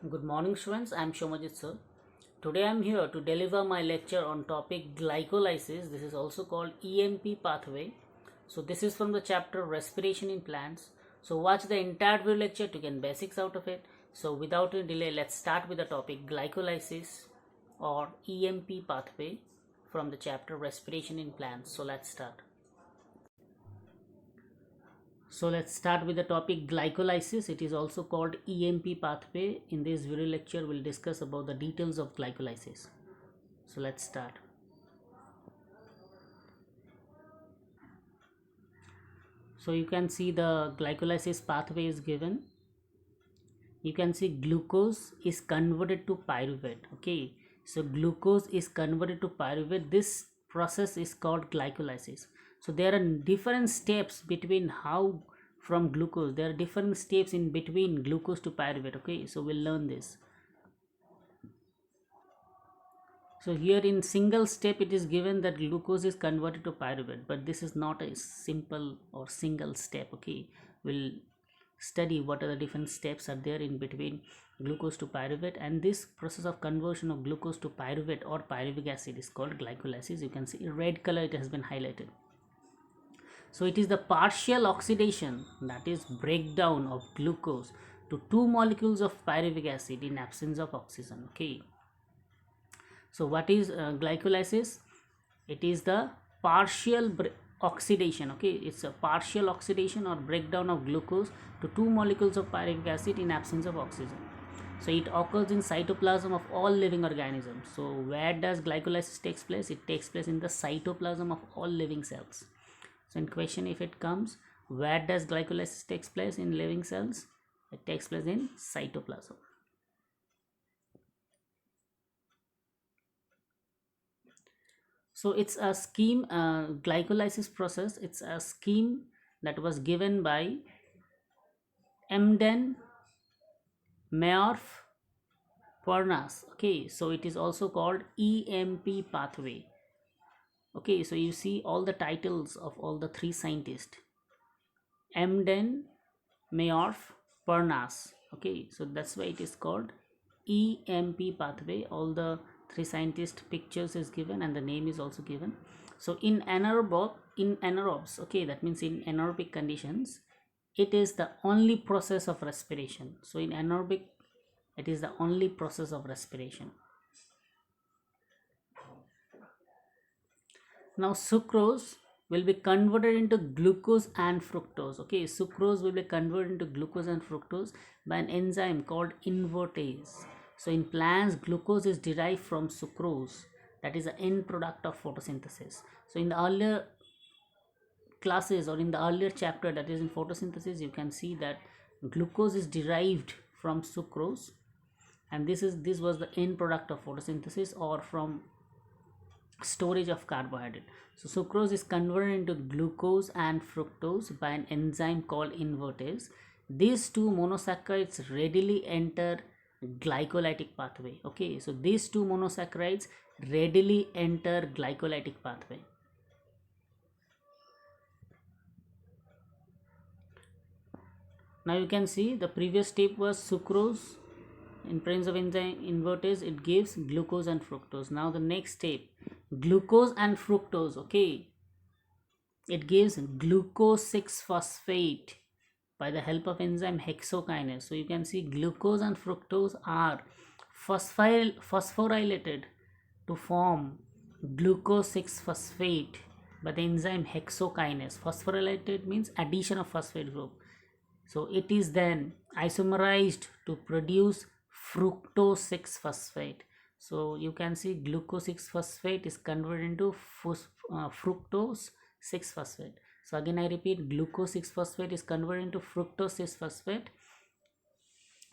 Good morning, students. I am Shomajit sir. Today I am here to deliver my lecture on topic glycolysis. This is also called EMP pathway. So this is from the chapter respiration in plants. So watch the entire video lecture to get basics out of it. So without any delay, let's start with the topic glycolysis or EMP pathway from the chapter respiration in plants. So let's start. So let's start with the topic glycolysis. It is also called EMP pathway. In this video lecture, we'll discuss about the details of glycolysis. So let's start. So you can see the glycolysis pathway is given. You can see glucose is converted to pyruvate. Okay, so glucose is converted to pyruvate. This process is called glycolysis. So there are different steps between how from glucose. There are different steps in between glucose to pyruvate. Okay, so we'll learn this. So here in single step it is given that glucose is converted to pyruvate, but this is not a simple or single step. Okay, we'll study what are the different steps are there in between glucose to pyruvate, and this process of conversion of glucose to pyruvate or pyruvic acid is called glycolysis. You can see in red color it has been highlighted. So it is the partial oxidation, that is breakdown of glucose to two molecules of pyruvic acid in absence of oxygen. Okay, so what is glycolysis? It is the partial oxidation. Okay, it's a partial oxidation or breakdown of glucose to two molecules of pyruvic acid in absence of oxygen. So it occurs in cytoplasm of all living organisms. So where does glycolysis takes place? It takes place in the cytoplasm of all living cells. So in question, if it comes, where does glycolysis takes place in living cells? It takes place in cytoplasm. So it's a scheme, glycolysis process. It's a scheme that was given by Emden, Mayorf, Parnas. Okay, so it is also called EMP pathway. Okay, so you see all the titles of all the three scientists: Emden, Mayorf, Parnas. Okay, so that's why it is called EMP pathway. All the three scientist pictures is given and the name is also given. So in anaerobes, okay, that means in anaerobic conditions, it is the only process of respiration. So in anaerobic, it is the only process of respiration. Now sucrose will be converted into glucose and fructose. Okay, sucrose will be converted into glucose and fructose by an enzyme called invertase. So in plants, glucose is derived from sucrose, that is the end product of photosynthesis. So in the earlier classes or in the earlier chapter, that is in photosynthesis, you can see that glucose is derived from sucrose, and this was the end product of photosynthesis or from storage of carbohydrate. So sucrose is converted into glucose and fructose by an enzyme called invertase. These two monosaccharides readily enter glycolytic pathway. Okay, so these two monosaccharides readily enter glycolytic pathway. Now you can see the previous step was sucrose. In presence of enzyme invertase, it gives glucose and fructose. Now the next step, glucose and fructose. Okay, it gives glucose 6-phosphate by the help of enzyme hexokinase. So you can see glucose and fructose are phosphorylated to form glucose 6-phosphate by the enzyme hexokinase. Phosphorylated means addition of phosphate group. So it is then isomerized to produce fructose 6-phosphate. So you can see glucose 6-phosphate is converted into fructose 6-phosphate. So again I repeat, glucose 6-phosphate is converted into fructose 6-phosphate.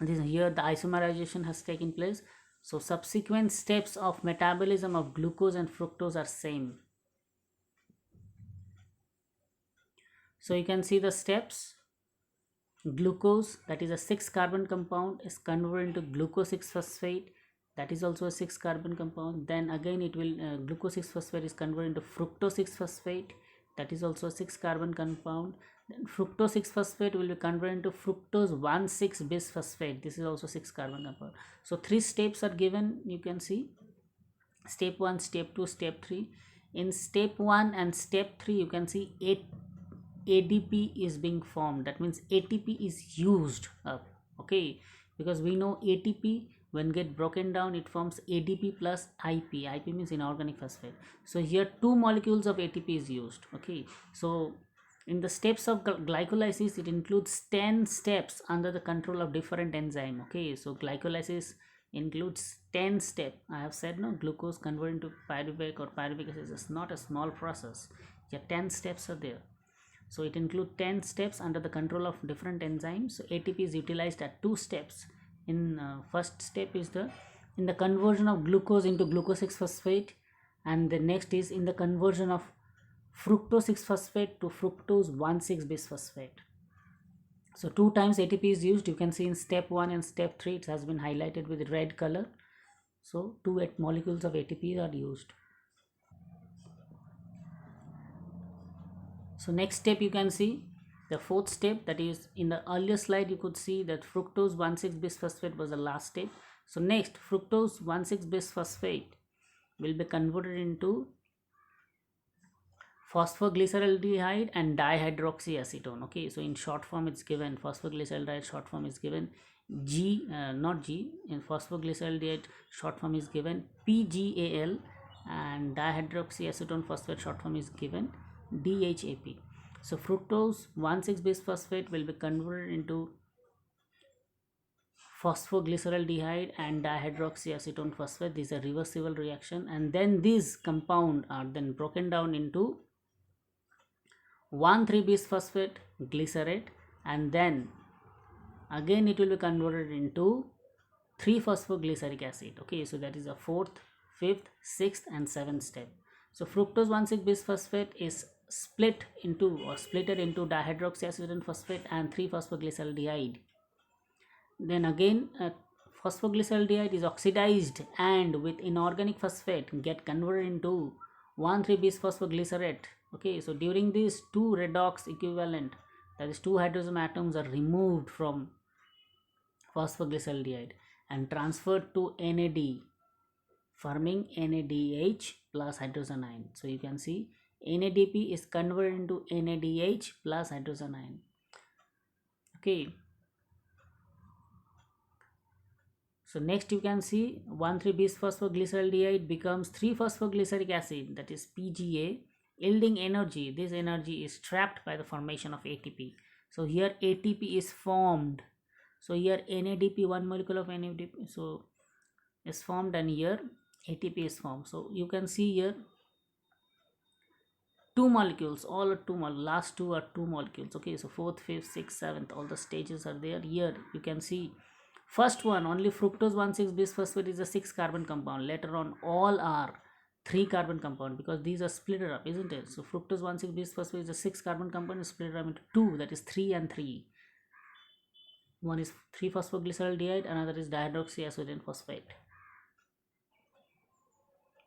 This here the isomerization has taken place. So subsequent steps of metabolism of glucose and fructose are same. So you can see the steps. Glucose, that is a 6-carbon compound, is converted into glucose 6-phosphate, that is also a 6-carbon compound. Then again it will glucose 6-phosphate is converted into fructose 6-phosphate, that is also a 6-carbon compound. Then fructose 6-phosphate will be converted into fructose 1,6-bisphosphate. This is also 6 carbon compound. So 3 steps are given, you can see step 1, step 2, step 3. In step 1 and step 3 you can see ADP is being formed. That means ATP is used up. Okay, because we know ATP when get broken down it forms ADP plus IP. IP means inorganic phosphate. So here 2 molecules of ATP is used. Okay, so in the steps of glycolysis it includes 10 steps under the control of different enzyme. Okay, so glycolysis includes 10 step. I have said no, glucose converted into pyruvic or pyruvic acid is not a small process. Yeah, 10 steps are there. So it includes 10 steps under the control of different enzymes. So ATP is utilized at 2 steps. In first step is the in the conversion of glucose into glucose 6-phosphate, and the next is in the conversion of fructose 6-phosphate to fructose 1,6-bisphosphate. So 2 times ATP is used. You can see in step 1 and step 3 it has been highlighted with red color. So 2 molecules of ATP are used. So next step you can see the fourth step, that is in the earlier slide you could see that fructose 1,6-bisphosphate was the last step. So next fructose 1,6-bisphosphate will be converted into phosphoglyceraldehyde and dihydroxyacetone. Okay, so in short form it's given phosphoglyceraldehyde, short form is given not G. In phosphoglyceraldehyde short form is given PGAL, and dihydroxyacetone phosphate short form is given DHAP. So fructose 1,6-bisphosphate will be converted into phosphoglyceraldehyde and dihydroxyacetone phosphate. This is a reversible reaction, and then these compound are then broken down into 1,3-bisphosphate glycerate, and then again it will be converted into 3-phosphoglyceric acid. Okay, so that is a 4th, 5th, 6th and 7th step. So fructose 1,6-bisphosphate is split into or splitted into dihydroxyacetone phosphate and 3-phosphoglyceraldehyde. Then again phosphoglyceraldehyde is oxidized and with inorganic phosphate get converted into 1,3-bisphosphoglycerate. Okay, so during this 2 redox equivalent, that is 2 hydrogen atoms are removed from phosphoglyceraldehyde and transferred to NAD, forming NADH plus hydrogen ion. So you can see NADP is converted into NADH plus hydrogen ion. Okay, so next you can see 1,3-bisphosphoglyceraldehyde becomes 3-phosphoglyceric acid, that is PGA, yielding energy. This energy is trapped by the formation of ATP. So here ATP is formed. So here NADP, 1 molecule of NADP so is formed, and here ATP is formed. So you can see here 2 molecules, all are 2 last 2 are 2 molecules. Okay, so 4th, 5th, 6th, 7th, all the stages are there. Here you can see first one only fructose 1,6-bisphosphate is a 6 carbon compound. Later on all are 3 carbon compound, because these are split up, isn't it? So fructose 1,6-bisphosphate is a 6 carbon compound, is split up into 2, that is 3 and 3. One is 3-phosphoglyceraldehyde, another is dihydroxyacetone phosphate.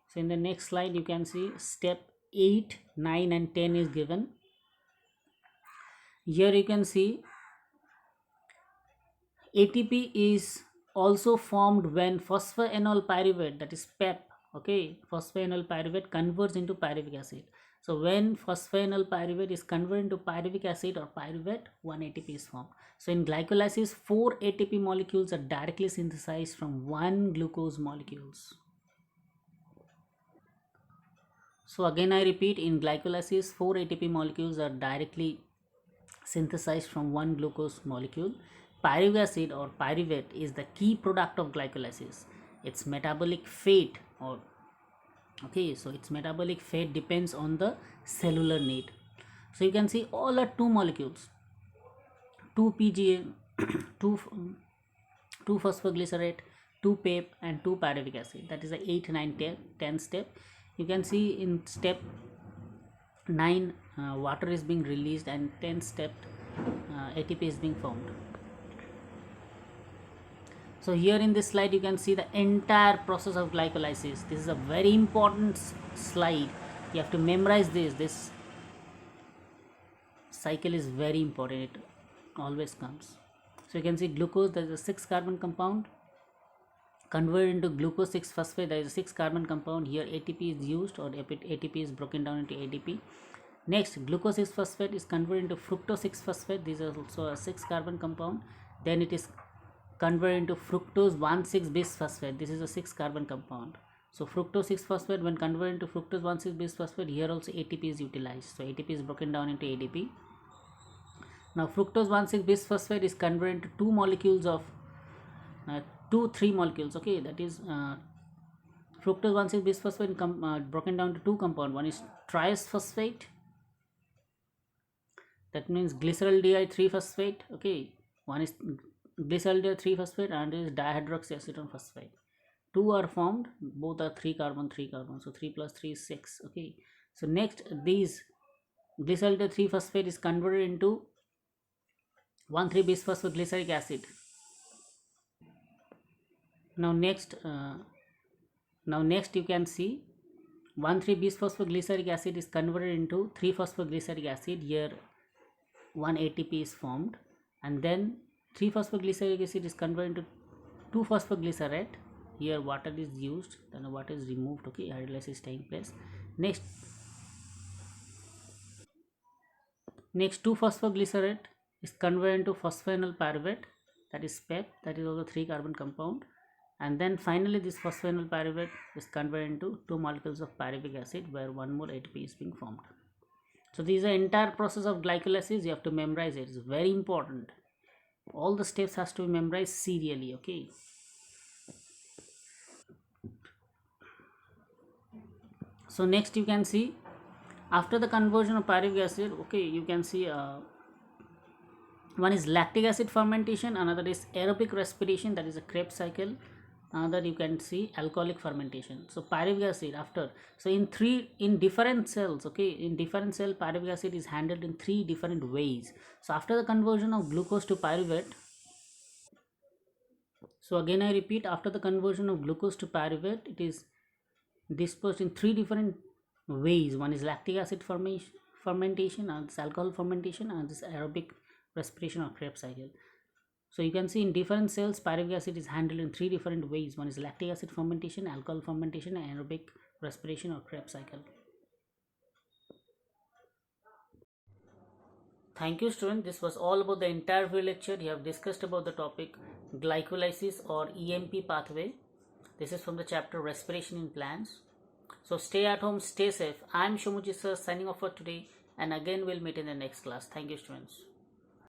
So in the next slide you can see step 8, 9 and 10 is given. Here you can see ATP is also formed when phosphoenol pyruvate, that is PEP, okay, phosphoenol pyruvate converts into pyruvic acid. So when phosphoenol pyruvate is converted into pyruvic acid or pyruvate, 1 ATP is formed. So in glycolysis 4 ATP molecules are directly synthesized from 1 glucose molecules. So again I repeat, in glycolysis 4 ATP molecules are directly synthesized from 1 glucose molecule. Pyruvic acid or pyruvate is the key product of glycolysis. Its metabolic fate its metabolic fate depends on the cellular need. So you can see all are 2 molecules, 2 PGA, 2 phosphoglycerate, 2 PEP and 2 pyruvic acid. That is the 8, 9, 10 step. You can see in step 9 water is being released, and 10 step ATP is being formed. So here in this slide you can see the entire process of glycolysis. This is a very important slide. You have to memorize this cycle is very important, it always comes. So you can see glucose, there is a 6 carbon compound, converted into glucose 6 phosphate, there is a 6 carbon compound. Here ATP is used, or ATP is broken down into ADP. Next, glucose 6 phosphate is converted into fructose 6 phosphate, this is also a 6 carbon compound. Then it is converted into fructose 1,6 bisphosphate, this is a 6 carbon compound. So fructose 6 phosphate, when converted into fructose 1,6 bisphosphate, here also ATP is utilized, so ATP is broken down into ADP. Now fructose 1,6 bisphosphate is converted into two molecules of 3 molecules, okay, that is fructose 1,6 bisphosphate broken down to two compound. One is triose phosphate, that means glyceraldehyde 3 phosphate, okay, one is glyceraldehyde 3 phosphate and is dihydroxyacetone phosphate. Two are formed, both are 3 carbon 3 carbon, so 3 plus 3 is 6, okay. So next, these glyceraldehyde 3 phosphate is converted into 1,3 bisphosphoglyceric acid. Now next you can see 1,3 bisphosphoglyceric acid is converted into 3 phosphoglyceric acid. Here 1 ATP is formed, and then 3 phosphoglyceric acid is converted into 2 phosphoglycerate. Here water is used, then water is removed, okay, hydrolysis is taking place. Next 2 phosphoglycerate is converted into phosphoenol pyruvate, that is PEP, that is also 3 carbon compound. And then finally this phosphoenol pyruvate is converted into 2 molecules of pyruvic acid, where 1 more ATP is being formed. So this is the entire process of glycolysis. You have to memorize it. It's very important. All the steps has to be memorized serially, okay. So next you can see, after the conversion of pyruvic acid, okay, you can see one is lactic acid fermentation, another is aerobic respiration, that is a Krebs cycle, another you can see alcoholic fermentation. So pyruvic acid after, so in different cells, okay, in different cell pyruvic acid is handled in 3 different ways. So after the conversion of glucose to pyruvate, so again I repeat, after the conversion of glucose to pyruvate, it is dispersed in 3 different ways. One is lactic acid fermentation, and this alcohol fermentation, and this aerobic respiration or Krebs cycle. So you can see in different cells pyruvic acid is handled in 3 different ways. One is lactic acid fermentation, alcohol fermentation, and aerobic respiration or Krebs cycle. Thank you students, this was all about the entire video lecture. You have discussed about the topic glycolysis or EMP pathway. This is from the chapter respiration in plants. So stay at home, stay safe. I am Shomuji sir signing off for today, and again we'll meet in the next class. Thank you students.